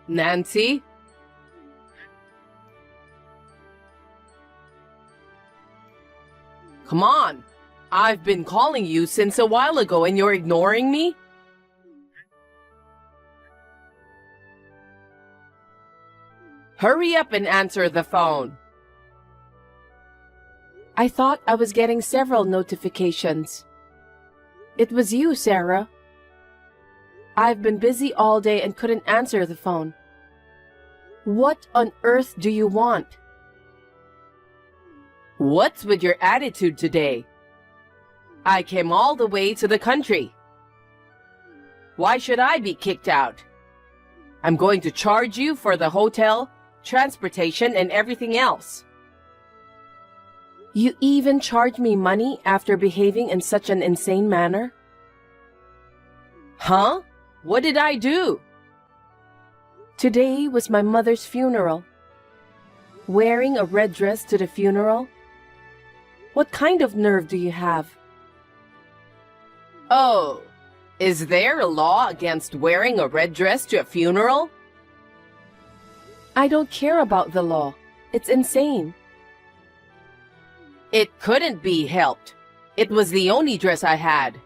Nancy? Come on. I've been calling you since a while ago and you're ignoring me? Hurry up and answer the phone. I thought I was getting several notifications. It was you, Sarah. I've been busy all day and couldn't answer the phone. What on earth do you want? What's with your attitude today? I came all the way to the country. Why should I be kicked out? I'm going to charge you for the hotel, transportation, and everything else. You even charge me money after behaving in such an insane manner? Huh? What did I do? Today was my mother's funeral. Wearing a red dress to the funeral? What kind of nerve do you have? Oh, is there a law against wearing a red dress to a funeral? I don't care about the law. It's insane. It couldn't be helped. It was the only dress I had.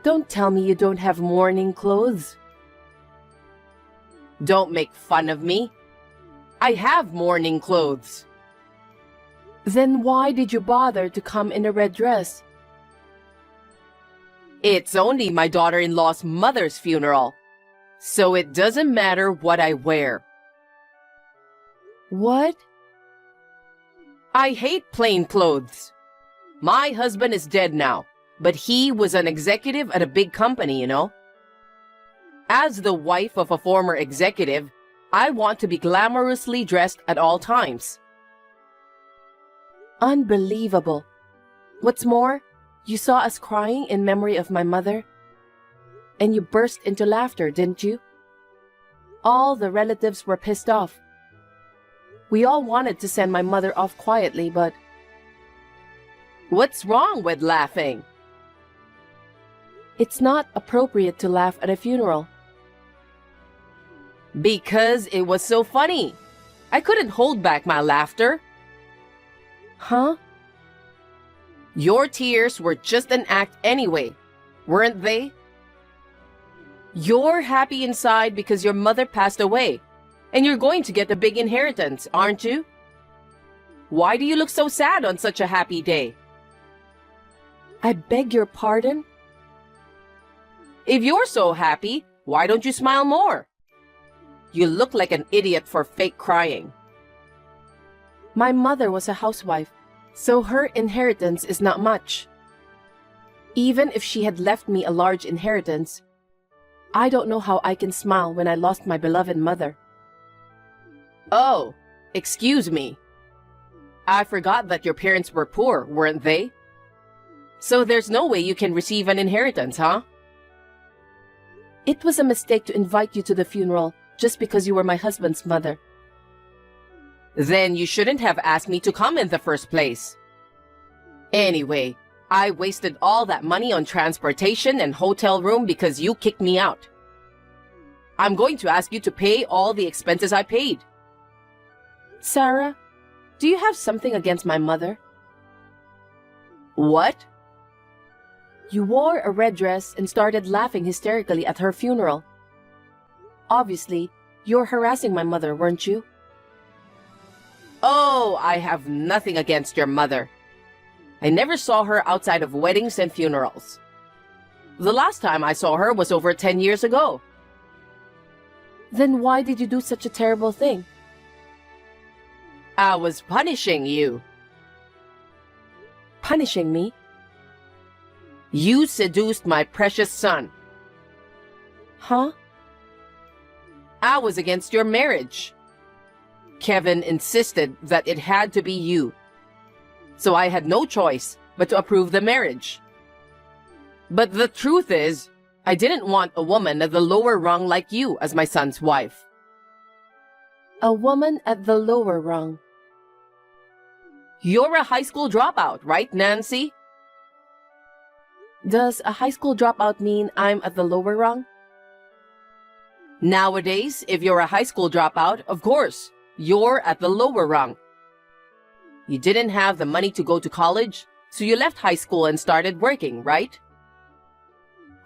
Don't tell me you don't have mourning clothes. Don't make fun of me. I have mourning clothes. Then why did you bother to come in a red dress? It's only my daughter-in-law's mother's funeral, so it doesn't matter what I wear. What? I hate plain clothes. My husband is dead now, but he was an executive at a big company, you know. As the wife of a former executive, I want to be glamorously dressed at all times. Unbelievable. What's more, you saw us crying in memory of my mother, and you burst into laughter, didn't you? All the relatives were pissed off. We all wanted to send my mother off quietly, but... What's wrong with laughing? It's not appropriate to laugh at a funeral. Because it was so funny. I couldn't hold back my laughter. Huh? Your tears were just an act anyway, weren't they? You're happy inside because your mother passed away, and you're going to get a big inheritance, aren't you? Why do you look so sad on such a happy day? I beg your pardon? If you're so happy, why don't you smile more? You look like an idiot for fake crying. My mother was a housewife, so her inheritance is not much. Even if she had left me a large inheritance, I don't know how I can smile when I lost my beloved mother. Oh, excuse me. I forgot that your parents were poor, weren't they? So there's no way you can receive an inheritance, huh? It was a mistake to invite you to the funeral just because you were my husband's mother. Then you shouldn't have asked me to come in the first place. Anyway, I wasted all that money on transportation and hotel room because you kicked me out. I'm going to ask you to pay all the expenses I paid. Sarah, do you have something against my mother? What? You wore a red dress and started laughing hysterically at her funeral. Obviously, you're harassing my mother, weren't you? Oh, I have nothing against your mother. I never saw her outside of weddings and funerals. The last time I saw her was over 10 years ago. Then why did you do such a terrible thing? I was punishing you. Punishing me? You seduced my precious son. Huh? I was against your marriage. Kevin insisted that it had to be you. So I had no choice but to approve the marriage. But the truth is, I didn't want a woman at the lower rung like you as my son's wife. A woman at the lower rung. You're a high school dropout, right, Nancy? Does a high school dropout mean I'm at the lower rung? Nowadays, if you're a high school dropout, of course, you're at the lower rung. You didn't have the money to go to college, so you left high school and started working, right?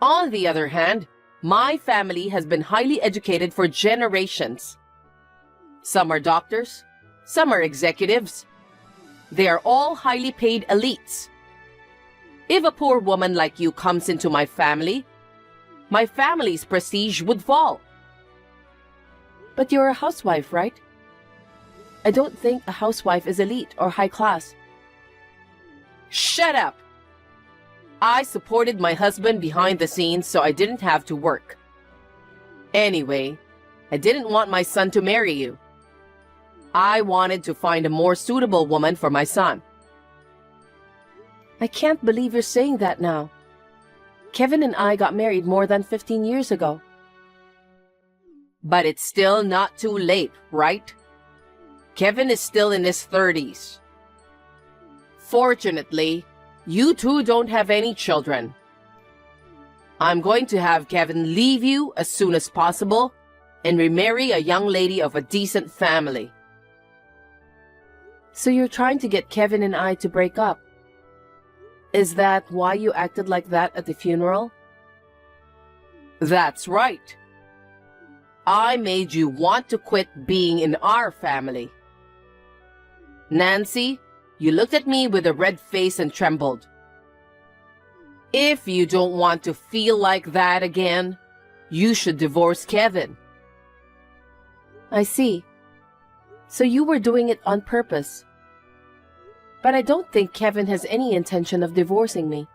On the other hand, my family has been highly educated for generations. Some are doctors, some are executives. They are all highly paid elites. If a poor woman like you comes into my family's prestige would fall. But you're a housewife, right? I don't think a housewife is elite or high class. Shut up! I supported my husband behind the scenes so I didn't have to work. Anyway, I didn't want my son to marry you. I wanted to find a more suitable woman for my son. I can't believe you're saying that now. Kevin and I got married more than 15 years ago. But it's still not too late, right? Kevin is still in his 30s. Fortunately, you two don't have any children. I'm going to have Kevin leave you as soon as possible and remarry a young lady of a decent family. So you're trying to get Kevin and I to break up. Is that why you acted like that at the funeral? That's right. I made you want to quit being in our family. Nancy, you looked at me with a red face and trembled. If you don't want to feel like that again, you should divorce Kevin. I see. So you were doing it on purpose. But I don't think Kevin has any intention of divorcing me.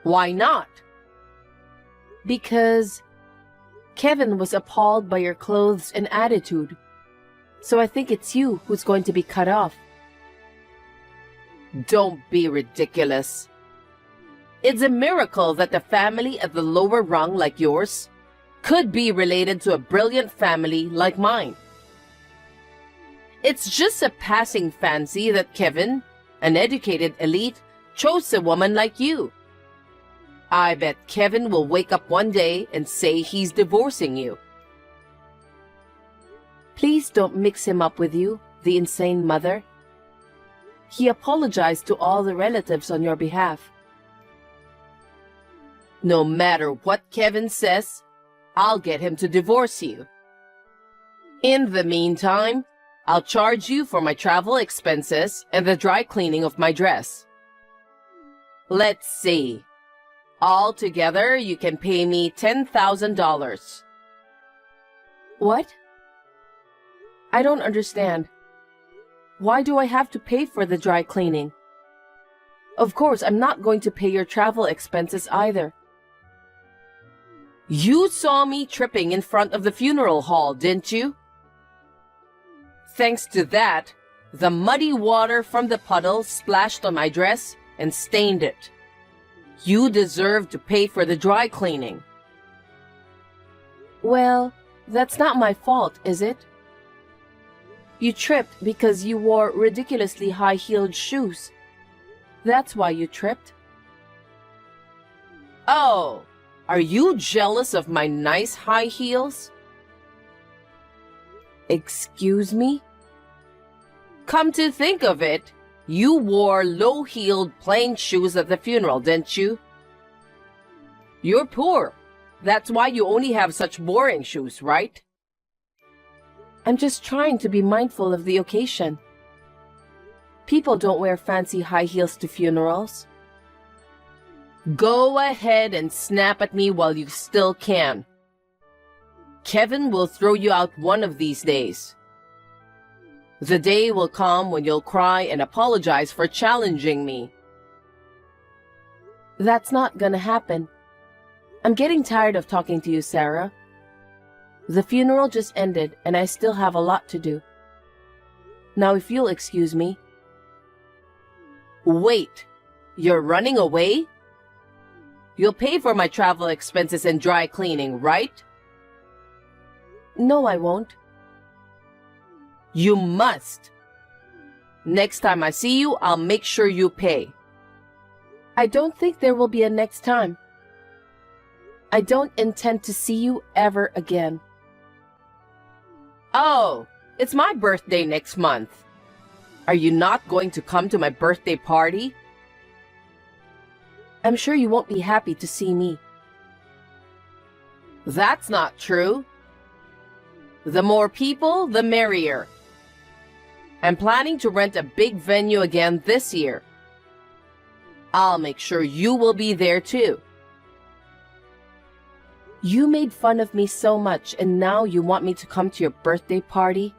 Why not? Because Kevin was appalled by your clothes and attitude. So I think it's you who's going to be cut off. Don't be ridiculous. It's a miracle that the family at the lower rung like yours could be related to a brilliant family like mine. It's just a passing fancy that Kevin, an educated elite, chose a woman like you. I bet Kevin will wake up one day and say he's divorcing you. Please don't mix him up with you, the insane mother. He apologized to all the relatives on your behalf. No matter what Kevin says, I'll get him to divorce you. In the meantime, I'll charge you for my travel expenses and the dry cleaning of my dress. Let's see. Altogether, you can pay me $10,000. What? I don't understand. Why do I have to pay for the dry cleaning? Of course, I'm not going to pay your travel expenses either. You saw me tripping in front of the funeral hall, didn't you? Thanks to that, the muddy water from the puddle splashed on my dress and stained it. You deserve to pay for the dry cleaning. Well, that's not my fault, is it? You tripped because you wore ridiculously high-heeled shoes. That's why you tripped. Oh, are you jealous of my nice high heels? Excuse me? Come to think of it, you wore low-heeled plain shoes at the funeral, didn't you? You're poor. That's why you only have such boring shoes, right? I'm just trying to be mindful of the occasion. People don't wear fancy high heels to funerals. Go ahead and snap at me while you still can. Kevin will throw you out one of these days. The day will come when you'll cry and apologize for challenging me. That's not gonna happen. I'm getting tired of talking to you, Sarah. The funeral just ended and I still have a lot to do. Now if you'll excuse me. Wait, you're running away? You'll pay for my travel expenses and dry cleaning, right? No, I won't. You must. Next time I see you, I'll make sure you pay. I don't think there will be a next time. I don't intend to see you ever again. Oh, it's my birthday next month. Are you not going to come to my birthday party? I'm sure you won't be happy to see me. That's not true. The more people, the merrier. I'm planning to rent a big venue again this year. I'll make sure you will be there too. You made fun of me so much and now you want me to come to your birthday party?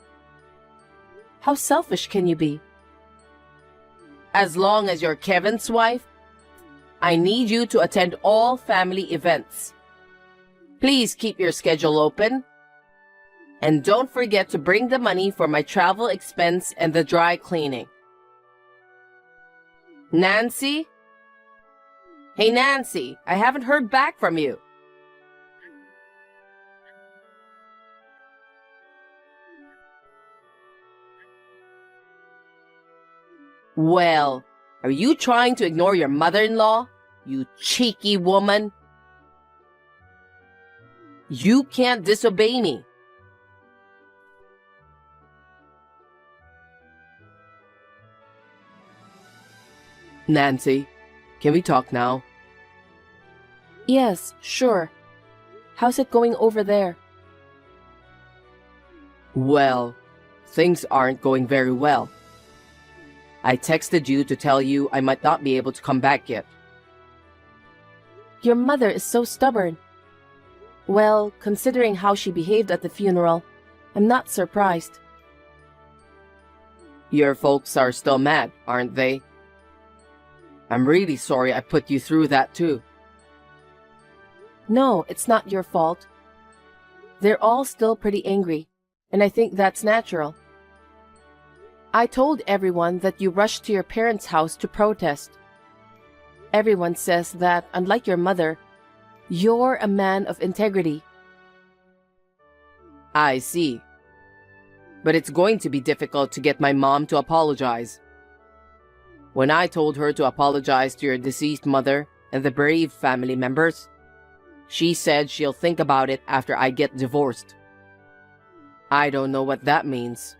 How selfish can you be? As long as you're Kevin's wife, I need you to attend all family events. Please keep your schedule open. And don't forget to bring the money for my travel expense and the dry cleaning. Nancy? Hey, Nancy, I haven't heard back from you. Well, are you trying to ignore your mother-in-law, you cheeky woman? You can't disobey me. Nancy, can we talk now? Yes, sure. How's it going over there? Well, things aren't going very well. I texted you to tell you I might not be able to come back yet. Your mother is so stubborn. Well, considering how she behaved at the funeral, I'm not surprised. Your folks are still mad, aren't they? I'm really sorry I put you through that too. No, it's not your fault. They're all still pretty angry, and I think that's natural. I told everyone that you rushed to your parents' house to protest. Everyone says that, unlike your mother, you're a man of integrity. I see. But it's going to be difficult to get my mom to apologize. When I told her to apologize to your deceased mother and the bereaved family members, she said she'll think about it after I get divorced. I don't know what that means.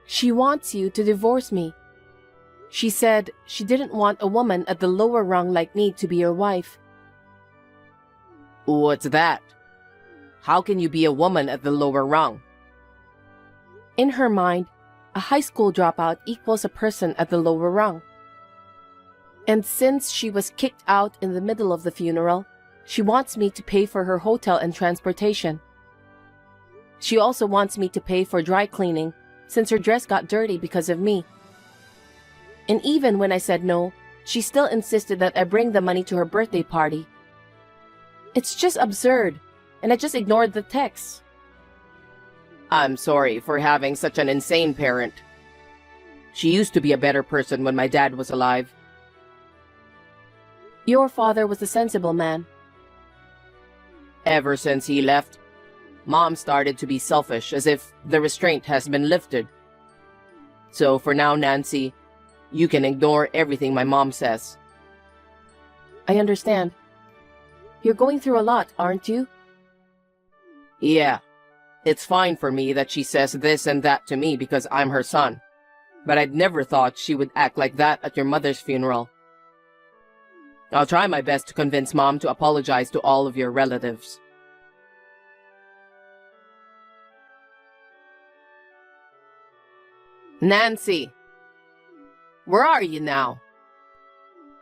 She wants you to divorce me. She said she didn't want a woman at the lower rung like me to be your wife. What's that? How can you be a woman at the lower rung? In her mind, a high school dropout equals a person at the lower rung. And since she was kicked out in the middle of the funeral, she wants me to pay for her hotel and transportation. She also wants me to pay for dry cleaning since her dress got dirty because of me. And even when I said no, she still insisted that I bring the money to her birthday party. It's just absurd, and I just ignored the text. I'm sorry for having such an insane parent. She used to be a better person when my dad was alive. Your father was a sensible man. Ever since he left, Mom started to be selfish, as if the restraint has been lifted. So for now, Nancy, you can ignore everything my mom says. I understand. You're going through a lot, aren't you? Yeah, it's fine for me that she says this and that to me because I'm her son. But I'd never thought she would act like that at your mother's funeral. I'll try my best to convince Mom to apologize to all of your relatives. Nancy, where are you now?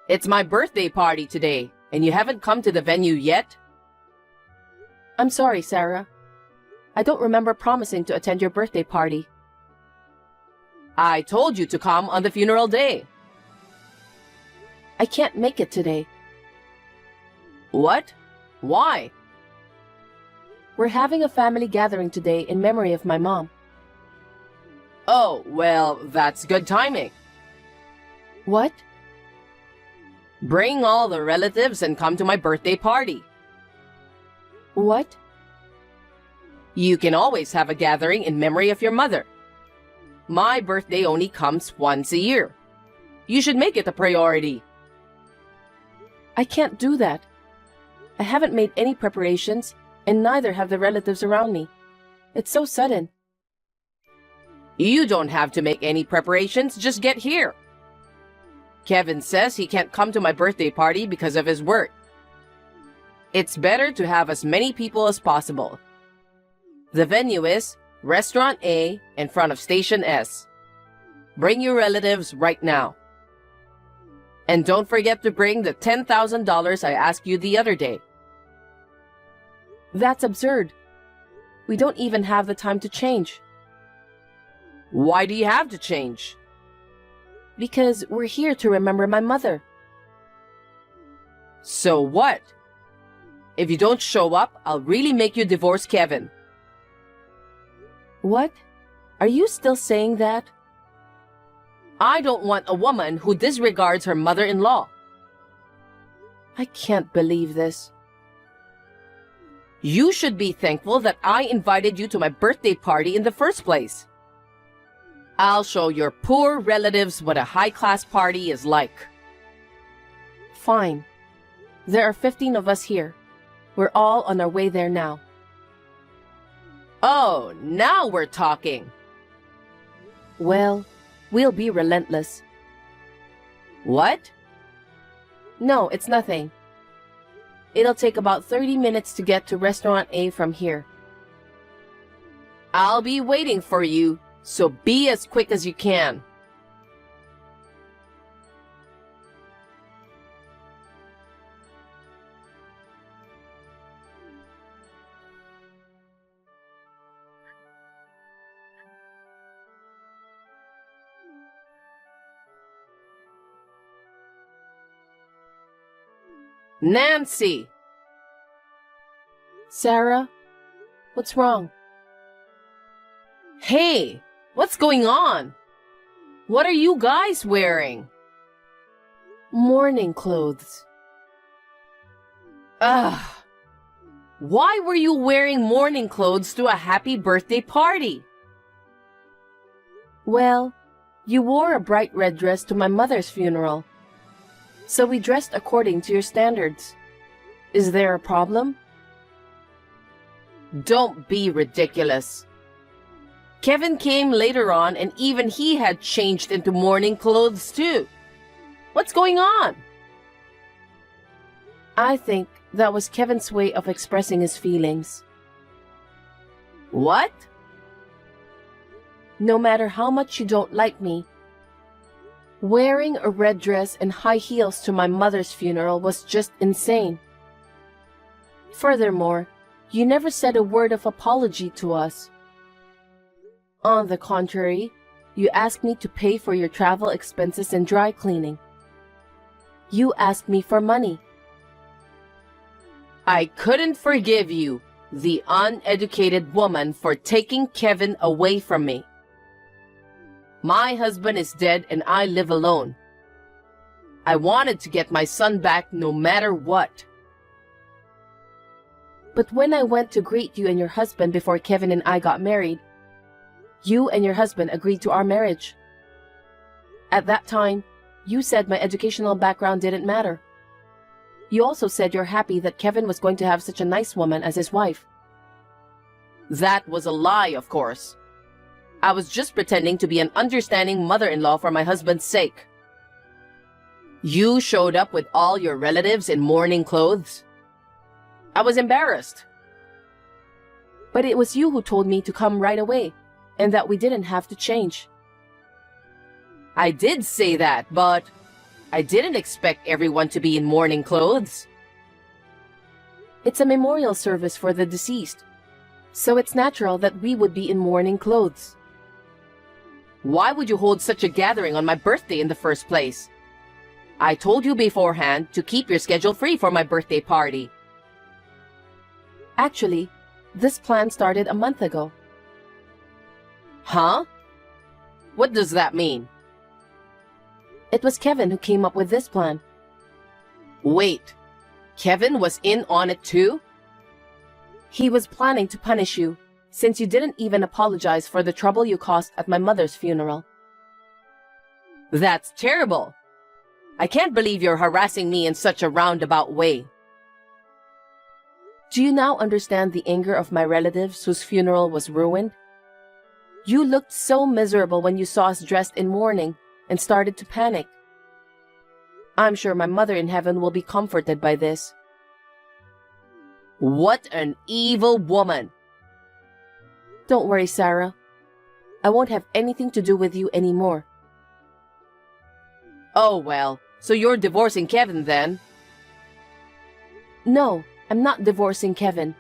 It's my birthday party today, and you haven't come to the venue yet? I'm sorry, Sarah. I don't remember promising to attend your birthday party. I told you to come on the funeral day. I can't make it today. What? Why? We're having a family gathering today in memory of my mom. Oh, well, that's good timing. What? Bring all the relatives and come to my birthday party. What? You can always have a gathering in memory of your mother. My birthday only comes once a year. You should make it a priority. I can't do that. I haven't made any preparations, and neither have the relatives around me. It's so sudden. You don't have to make any preparations, just get here. Kevin says he can't come to my birthday party because of his work. It's better to have as many people as possible. The venue is Restaurant A in front of Station S. Bring your relatives right now. And don't forget to bring the $10,000 I asked you the other day. That's absurd. We don't even have the time to change. Why do you have to change? Because we're here to remember my mother. So what? If you don't show up, I'll really make you divorce Kevin. What? Are you still saying that? I don't want a woman who disregards her mother-in-law. I can't believe this. You should be thankful that I invited you to my birthday party in the first place. I'll show your poor relatives what a high-class party is like. Fine. There are 15 of us here. We're all on our way there now. Oh, now we're talking. Well, we'll be relentless. What? No, it's nothing. It'll take about 30 minutes to get to Restaurant A from here. I'll be waiting for you, so be as quick as you can. Nancy! Sarah? What's wrong? Hey, what's going on? What are you guys wearing? Mourning clothes. Ugh. Why were you wearing mourning clothes to a happy birthday party? Well, you wore a bright red dress to my mother's funeral. So we dressed according to your standards. Is there a problem? Don't be ridiculous. Kevin came later on and even he had changed into mourning clothes too. What's going on? I think that was Kevin's way of expressing his feelings. What? No matter how much you don't like me, wearing a red dress and high heels to my mother's funeral was just insane. Furthermore, you never said a word of apology to us. On the contrary, you asked me to pay for your travel expenses and dry cleaning. You asked me for money. I couldn't forgive you, the uneducated woman, for taking Kevin away from me. My husband is dead and I live alone. I wanted to get my son back no matter what. But when I went to greet you and your husband before Kevin and I got married, you and your husband agreed to our marriage. At that time, you said my educational background didn't matter. You also said you're happy that Kevin was going to have such a nice woman as his wife. That was a lie, of course. I was just pretending to be an understanding mother-in-law for my husband's sake. You showed up with all your relatives in mourning clothes. I was embarrassed. But it was you who told me to come right away, and that we didn't have to change. I did say that, but I didn't expect everyone to be in mourning clothes. It's a memorial service for the deceased, so it's natural that we would be in mourning clothes. Why would you hold such a gathering on my birthday in the first place? I told you beforehand to keep your schedule free for my birthday party. Actually, this plan started a month ago. Huh? What does that mean? It was Kevin who came up with this plan. Wait, Kevin was in on it too? He was planning to punish you, since you didn't even apologize for the trouble you caused at my mother's funeral. That's terrible. I can't believe you're harassing me in such a roundabout way. Do you now understand the anger of my relatives whose funeral was ruined? You looked so miserable when you saw us dressed in mourning and started to panic. I'm sure my mother in heaven will be comforted by this. What an evil woman! Don't worry, Sarah. I won't have anything to do with you anymore. Oh well, so you're divorcing Kevin then? No, I'm not divorcing Kevin.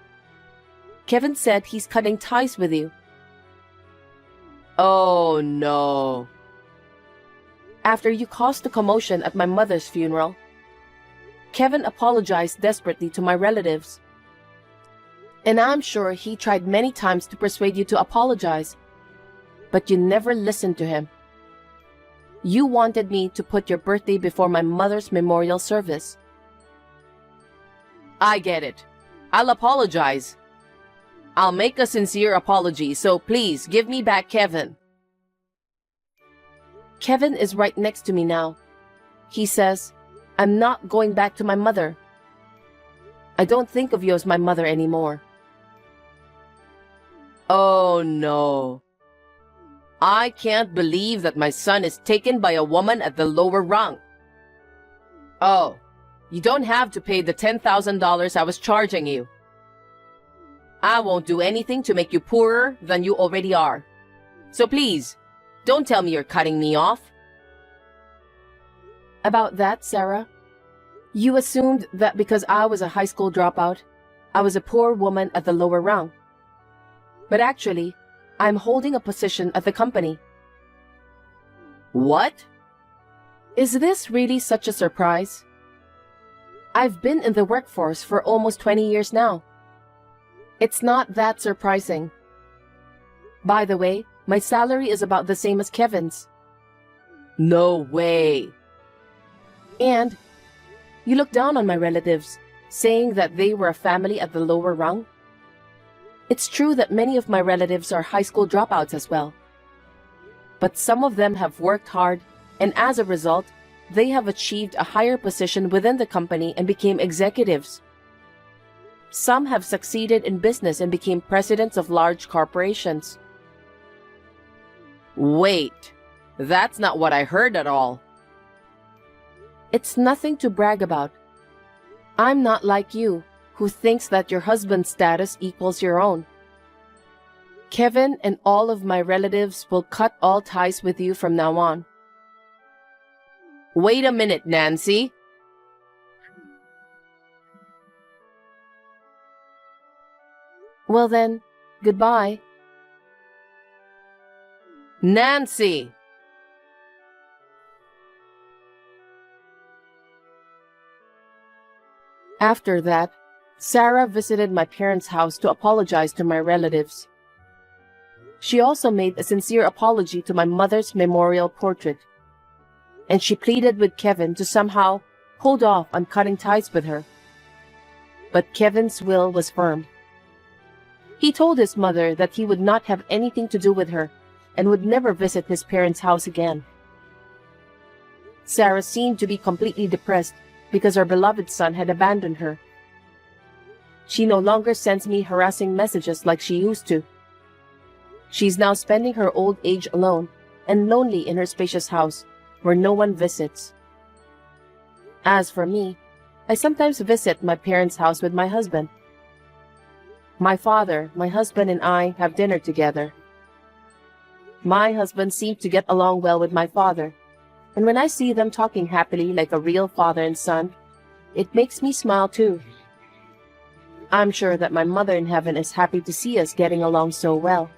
Kevin said he's cutting ties with you. Oh no. After you caused the commotion at my mother's funeral, Kevin apologized desperately to my relatives. And I'm sure he tried many times to persuade you to apologize, but you never listened to him. You wanted me to put your birthday before my mother's memorial service. I get it. I'll apologize. I'll make a sincere apology, so please give me back Kevin. Kevin is right next to me now. He says, I'm not going back to my mother. I don't think of you as my mother anymore. Oh no. I can't believe that my son is taken by a woman at the lower rung. Oh, you don't have to pay the $10,000 I was charging you. I won't do anything to make you poorer than you already are. So please, don't tell me you're cutting me off. About that, Sarah, you assumed that because I was a high school dropout, I was a poor woman at the lower rung. But actually, I'm holding a position at the company. What? Is this really such a surprise? I've been in the workforce for almost 20 years now. It's not that surprising. By the way, my salary is about the same as Kevin's. No way. And you look down on my relatives, saying that they were a family at the lower rung. It's true that many of my relatives are high school dropouts as well. But some of them have worked hard, and as a result, they have achieved a higher position within the company and became executives. Some have succeeded in business and became presidents of large corporations. Wait, that's not what I heard at all. It's nothing to brag about. I'm not like you, who thinks that your husband's status equals your own. Kevin and all of my relatives will cut all ties with you from now on. Wait a minute, Nancy. Well then, goodbye. Nancy! After that, Sarah visited my parents' house to apologize to my relatives. She also made a sincere apology to my mother's memorial portrait, and she pleaded with Kevin to somehow hold off on cutting ties with her. But Kevin's will was firm. He told his mother that he would not have anything to do with her and would never visit his parents' house again. Sarah seemed to be completely depressed because her beloved son had abandoned her. She no longer sends me harassing messages like she used to. She's now spending her old age alone and lonely in her spacious house where no one visits. As for me, I sometimes visit my parents' house with my husband. My father, my husband, and I have dinner together. My husband seemed to get along well with my father, and when I see them talking happily like a real father and son, it makes me smile too. I'm sure that my mother in heaven is happy to see us getting along so well.